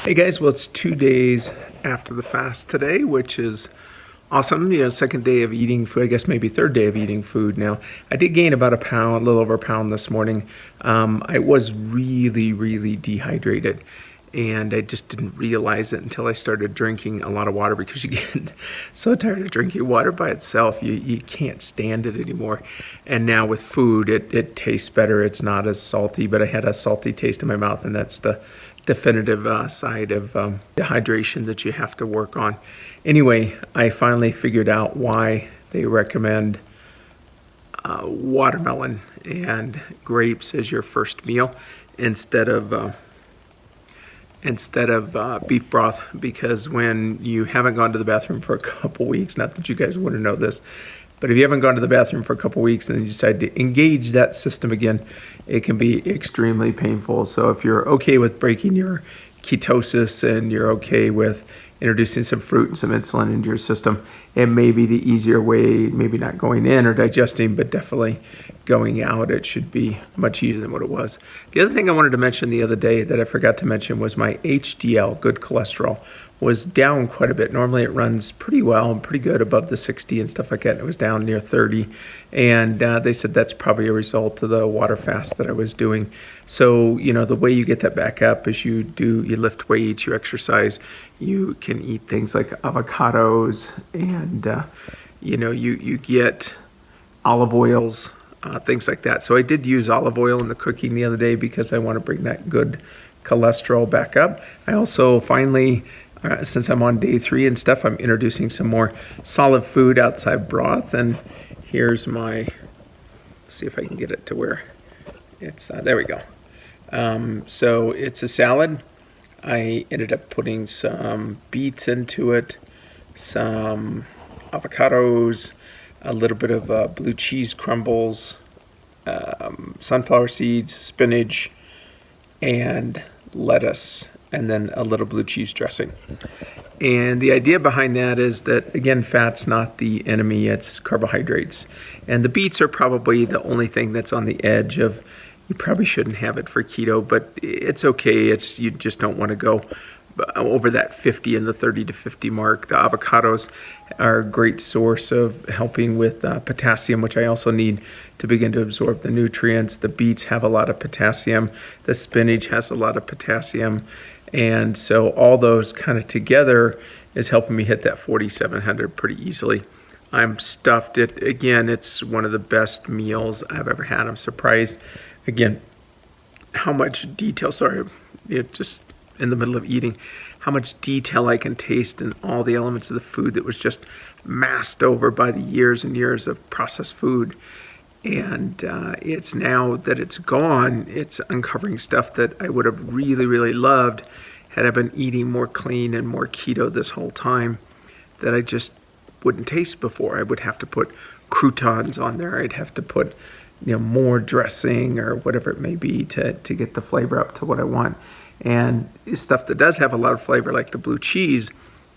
Hey guys, well, it's 2 days after the fast today, which is awesome. Second day of eating food, I guess maybe third day of eating food now. I did gain about a pound, a little over a pound this morning. I was really dehydrated, and I just didn't realize it until I started drinking a lot of water, because you get so tired of drinking water by itself, you can't stand it anymore. And now with food, it tastes better. It's not as salty, but I had a salty taste in my mouth, and that's the definitive side of dehydration that you have to work on. Anyway, I finally figured out why they recommend watermelon and grapes as your first meal instead of beef broth, because when you haven't gone to the bathroom for a couple weeks, not that you guys want to know this, but if you haven't gone to the bathroom for a couple weeks and then you decide to engage that system again, it can be extremely painful. So if you're okay with breaking your ketosis and you're okay with introducing some fruit and some insulin into your system, it may be the easier way, maybe not going in or digesting, but definitely going out. It should be much easier than what it was. The other thing I wanted to mention the other day that I forgot to mention was my HDL, good cholesterol, was down quite a bit. Normally it runs pretty well and pretty good above the 60 and stuff like that. It was down near 30. And they said that's probably a result of the water fast that I was doing. So, the way you get that back up is you lift weights, you exercise, you can eat things like avocados, and, you get olive oils, things like that. So I did use olive oil in the cooking the other day because I want to bring that good cholesterol back up. I also finally, since I'm on day 3 and stuff, I'm introducing some more solid food outside broth. And here's let's see if I can get it to where it's, there we go. So it's a salad. I ended up putting some beets into it, some avocados, a little bit of blue cheese crumbles, sunflower seeds, spinach, and lettuce, and then a little blue cheese dressing. And the idea behind that is that, again, fat's not the enemy, it's carbohydrates. And the beets are probably the only thing that's on the edge of, you probably shouldn't have it for keto, but it's okay. You just don't want to go over that 50 and the 30 to 50 mark. The avocados are a great source of helping with potassium, which I also need to begin to absorb the nutrients. The beets have a lot of potassium. The spinach has a lot of potassium. And so all those kind of together is helping me hit that 4,700 pretty easily. I'm stuffed. It's one of the best meals I've ever had. I'm surprised, again, how much detail, just in the middle of eating, how much detail I can taste in all the elements of the food that was just masked over by the years and years of processed food. And it's now that it's gone, it's uncovering stuff that I would have really loved had I been eating more clean and more keto this whole time, that I just wouldn't taste before. I would have to put croutons on there. I'd have to put more dressing or whatever it may be to get the flavor up to what I want. And stuff that does have a lot of flavor, like the blue cheese,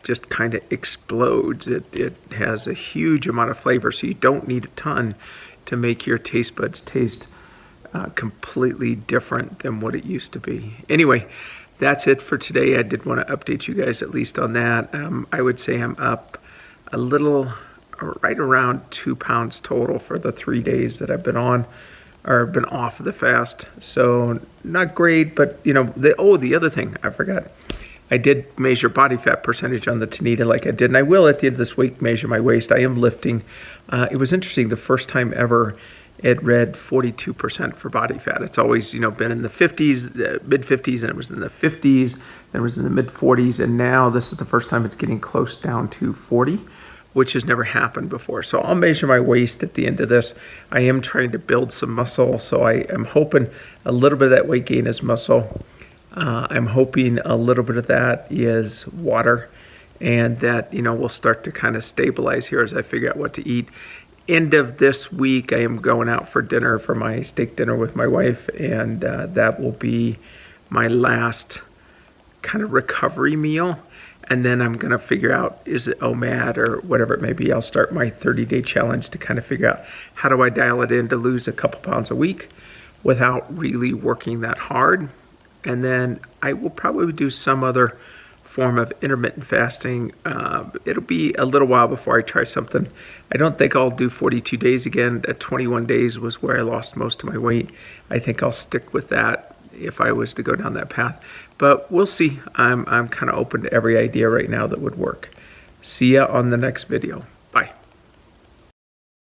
just kind of explodes. It has a huge amount of flavor, so you don't need a ton to make your taste buds taste completely different than what it used to be. Anyway, that's it for today. I did want to update you guys at least on that. I would say I'm up a little, right around 2 pounds total for the 3 days that I've been on, or been off of the fast. So not great, but the other thing I forgot, I did measure body fat percentage on the Tanita like I did, and I will at the end of this week measure my waist. I am lifting. It was interesting, the first time ever it read 42% for body fat. It's always been in the 50s, mid 50s, and it was in the 50s, and it was in the mid 40s, and now this is the first time it's getting close down to 40, which has never happened before. So I'll measure my waist at the end of this. I am trying to build some muscle, so I am hoping a little bit of that weight gain is muscle. I'm hoping a little bit of that is water, and that we'll start to kind of stabilize here as I figure out what to eat. End of this week, I am going out for dinner, for my steak dinner with my wife, and that will be my last kind of recovery meal. And then I'm going to figure out, is it OMAD or whatever it may be. I'll start my 30-day challenge to kind of figure out, how do I dial it in to lose a couple pounds a week without really working that hard. and then I will probably do some other form of intermittent fasting. It'll be a little while before I try something. I don't think I'll do 42 days again. At 21 days was where I lost most of my weight. I think I'll stick with that if I was to go down that path. But we'll see. I'm kind of open to every idea right now that would work. See ya on the next video.